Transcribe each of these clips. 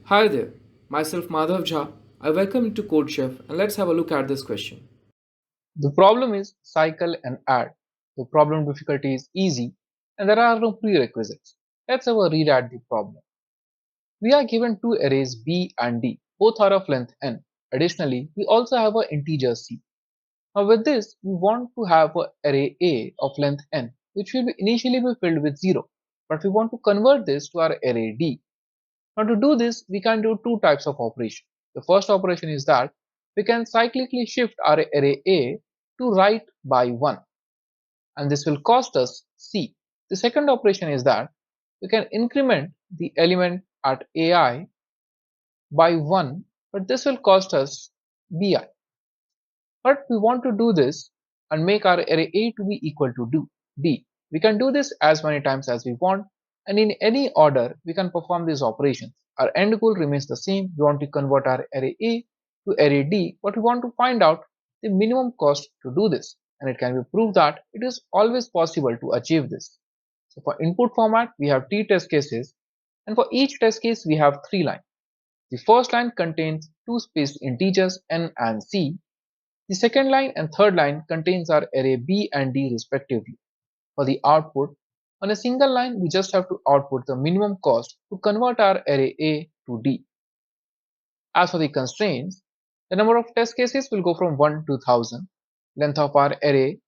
Hi there, myself Madhav Jha. I welcome you to CodeChef and let's have a look at this question. The problem is cycle and add. The problem difficulty is easy and there are no prerequisites. Let's have a read at the problem. We are given two arrays B and D. Both are of length n. Additionally, we also have an integer c. Now with this, we want to have an array A of length n, which will initially be filled with 0. But we want to convert this to our array D. Now to do this, we can do two types of operation. The first operation is that we can cyclically shift our array A to right by 1, and this will cost us C. The second operation is that we can increment the element at AI by 1, but this will cost us BI. But we want to do this and make our array A to be equal to D. We can do this as many times as we want, and in any order we can perform these operations. Our end goal remains the same. We want to convert our array A to array D, but we want to find out the minimum cost to do this, and it can be proved that it is always possible to achieve this. So for input format, we have t test cases, and for each test case we have three lines. The first line contains two spaced integers n and c. The second line and third line contains our array B and D respectively. For the output, on a single line we just have to output the minimum cost to convert our array A to D. As for the constraints, the number of test cases will go from 1 to 1000. Length of our array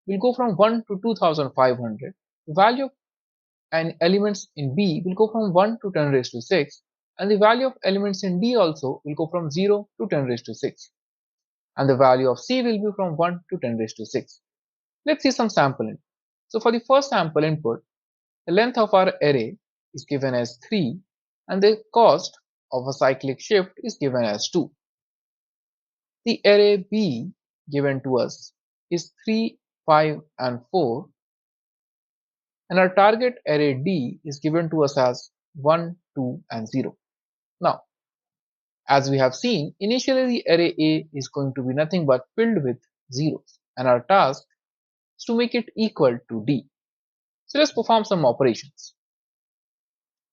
will go from 1 to 2500. The value of elements in B will go from 1 to 10 raised to 6, and the value of elements in D also will go from 0 to 10 raised to 6, and the value of C will be from 1 to 10 raised to 6. Let's see some sample input. So for the first sample input, the length of our array is given as 3 and the cost of a cyclic shift is given as 2. The array B given to us is 3, 5 and 4, and our target array D is given to us as 1, 2 and 0. Now, as we have seen, initially the array A is going to be nothing but filled with zeros, and our task is to make it equal to D. So let's perform some operations.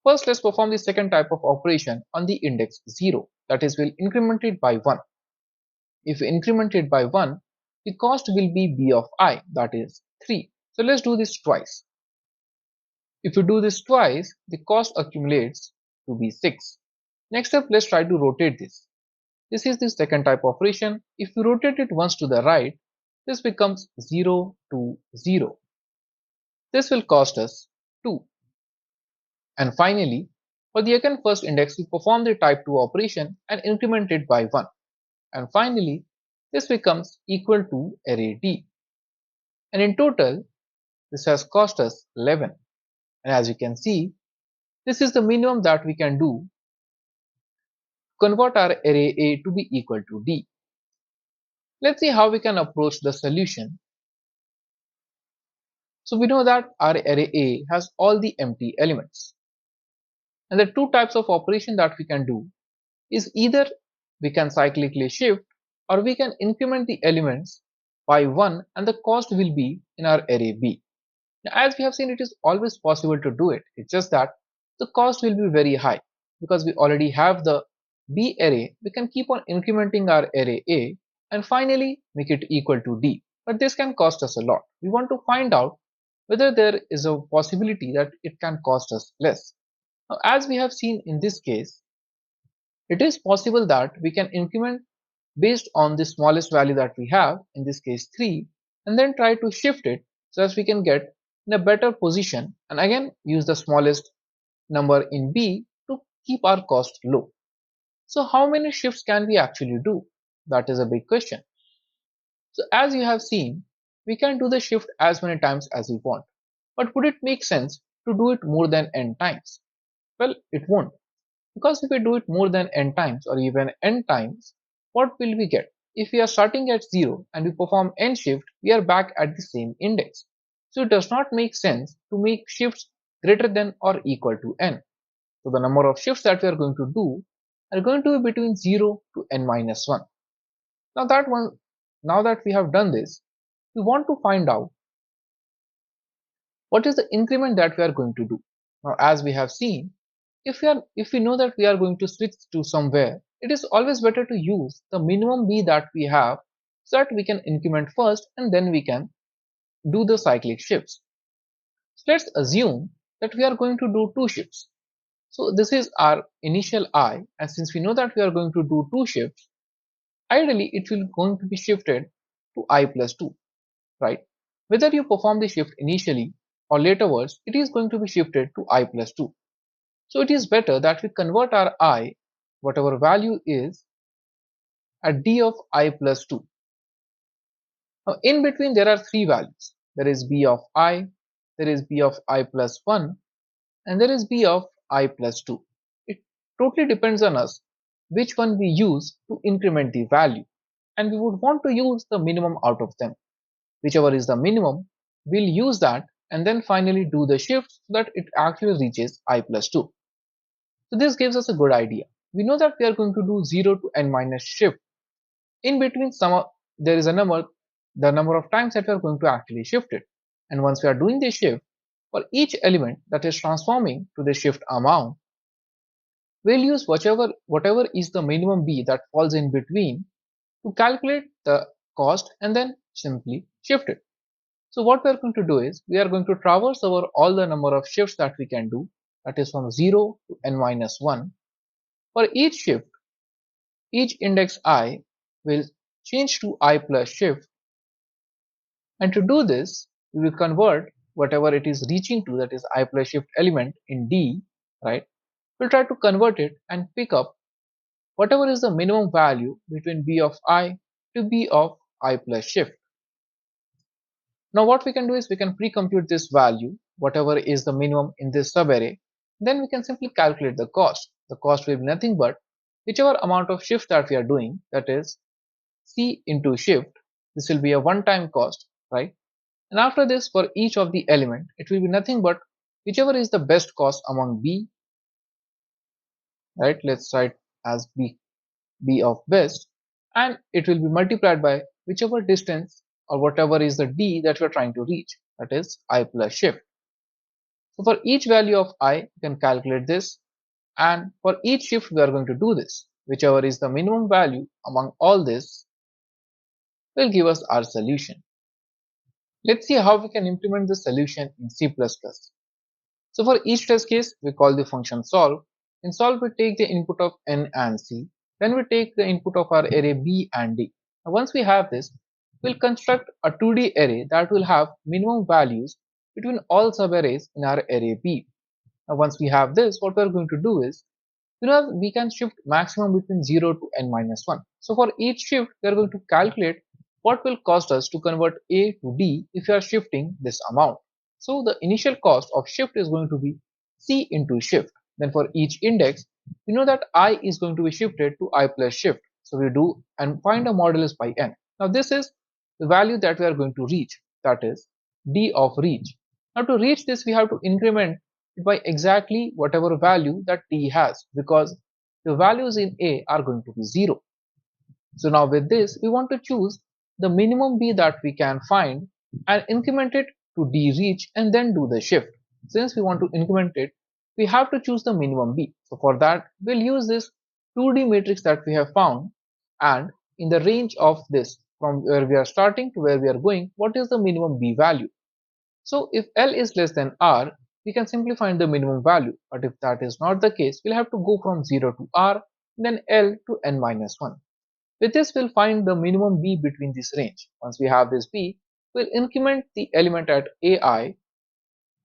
First, let's perform the second type of operation on the index 0, that is, we'll increment it by 1. If we increment it by 1, the cost will be b of I, that is 3. So let's do this twice. If you do this twice, the cost accumulates to be 6. Next up, let's try to rotate this. This is the second type operation. If we rotate it once to the right, this becomes 0 to 0. This will cost us 2. And finally, for the again first index, we perform the type 2 operation and increment it by 1. And finally, this becomes equal to array D. And in total, this has cost us 11. And as you can see, this is the minimum that we can do to convert our array A to be equal to D. Let's see how we can approach the solution. So we know that our array A has all the empty elements. And the two types of operation that we can do is either we can cyclically shift or we can increment the elements by 1 and the cost will be in our array B. Now, as we have seen, it is always possible to do it. It's just that the cost will be very high because we already have the B array. We can keep on incrementing our array A and finally make it equal to D. But this can cost us a lot. We want to find out whether there is a possibility that it can cost us less. Now, as we have seen in this case, it is possible that we can increment based on the smallest value that we have, in this case 3, and then try to shift it so as we can get in a better position and again use the smallest number in B to keep our cost low. So how many shifts can we actually do? That is a big question. So as you have seen, we can do the shift as many times as we want. But would it make sense to do it more than n times? Well, it won't. Because if we do it more than n times or even n times, what will we get? If we are starting at 0 and we perform n shift, we are back at the same index. So it does not make sense to make shifts greater than or equal to n. So the number of shifts that we are going to do are going to be between 0 to n minus 1. Now that we have done this, we want to find out what is the increment that we are going to do. Now as we have seen, if we know that we are going to switch to somewhere, it is always better to use the minimum b that we have so that we can increment first and then we can do the cyclic shifts. So let's assume that we are going to do two shifts. So this is our initial I, and since we know that we are going to do two shifts, ideally it will going to be shifted to I plus 2, right? Whether you perform the shift initially or laterwards, it is going to be shifted to I plus 2. So it is better that we convert our I, whatever value is, at d of I plus 2. Now in between there are three values. There is b of I, there is b of I plus 1, and there is b of I plus 2. It totally depends on us which one we use to increment the value, and we would want to use the minimum out of them. Whichever is the minimum, we'll use that and then finally do the shift so that it actually reaches I plus 2. So this gives us a good idea. We know that we are going to do 0 to n minus shift. In between there is a number, the number of times that we are going to actually shift it. And once we are doing the shift, for each element that is transforming to the shift amount, we'll use whatever is the minimum b that falls in between to calculate the cost and then simply shift it. So what we are going to do is we are going to traverse over all the number of shifts that we can do, that is from 0 to n minus 1. For each shift, each index I will change to I plus shift, and to do this we will convert whatever it is reaching to, that is I plus shift element in D, right? We'll try to convert it and pick up whatever is the minimum value between B of I to B of I plus shift. Now what we can do is we can pre-compute this value, whatever is the minimum in this subarray, then we can simply calculate the cost. The cost will be nothing but whichever amount of shift that we are doing, that is C into shift. This will be a one-time cost, right? And after this, for each of the element, it will be nothing but whichever is the best cost among B, right? Let's write as B of best, and it will be multiplied by whichever distance or whatever is the D that we are trying to reach, that is I plus shift. So for each value of I, you can calculate this, and for each shift we are going to do this. Whichever is the minimum value among all this will give us our solution. Let's see how we can implement the solution in C++. So for each test case, we call the function solve. In solve, we take the input of n and c. Then we take the input of our array b and d. Now once we have this, we'll construct a 2D array that will have minimum values between all subarrays in our array b. Now once we have this, what we're going to do is, we can shift maximum between 0 to n minus 1. So for each shift, we are going to calculate what will cost us to convert a to d if we are shifting this amount. So the initial cost of shift is going to be c into shift. Then for each index, we know that I is going to be shifted to I plus shift. So we do and find a modulus by n. Now this is the value that we are going to reach, that is d of reach. Now to reach this, we have to increment it by exactly whatever value that d has, because the values in a are going to be 0. So now with this, we want to choose the minimum b that we can find and increment it to d reach and then do the shift. Since we want to increment it, we have to choose the minimum b. So for that, we'll use this 2D matrix that we have found, and in the range of this, from where we are starting to where we are going, what is the minimum b value? So if L is less than R, we can simply find the minimum value. But if that is not the case, we'll have to go from 0 to R, then L to n minus 1. With this, we'll find the minimum b between this range. Once we have this b, we'll increment the element at ai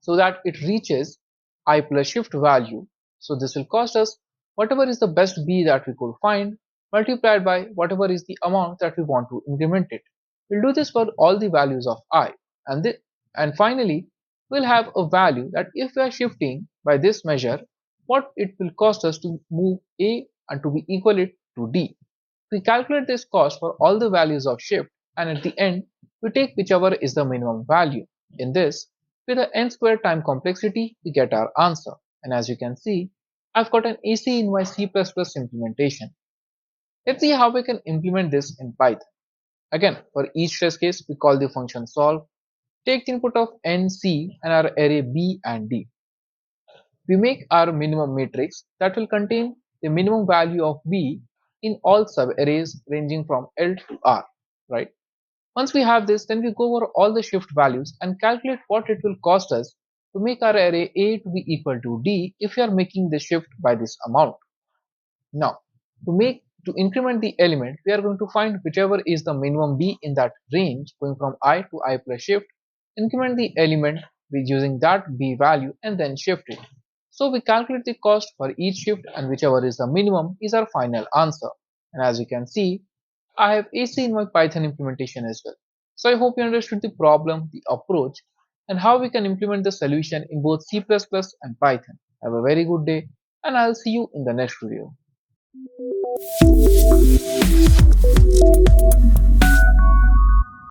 so that it reaches I plus shift value. So this will cost us whatever is the best b that we could find, multiplied by whatever is the amount that we want to increment it. We'll do this for all the values of I, and finally we'll have a value that if we are shifting by this measure, what it will cost us to move a and to be equal it to d. We calculate this cost for all the values of shift, and at the end we take whichever is the minimum value. In this, with the n squared time complexity, we get our answer. And as you can see, I've got an AC in my C++ implementation. Let's see how we can implement this in Python. Again, for each test case, we call the function solve, take the input of n, c, and our array b and d. We make our minimum matrix that will contain the minimum value of B in all subarrays ranging from L to R, right? Once we have this, then we go over all the shift values and calculate what it will cost us to make our array A to be equal to D if we are making the shift by this amount. Now, to increment the element, we are going to find whichever is the minimum B in that range going from I to I plus shift, increment the element with using that B value and then shift it. So we calculate the cost for each shift and whichever is the minimum is our final answer. And as you can see, I have AC in my Python implementation as well. So I hope you understood the problem, the approach, and how we can implement the solution in both C++ and Python. Have a very good day, and I'll see you in the next video.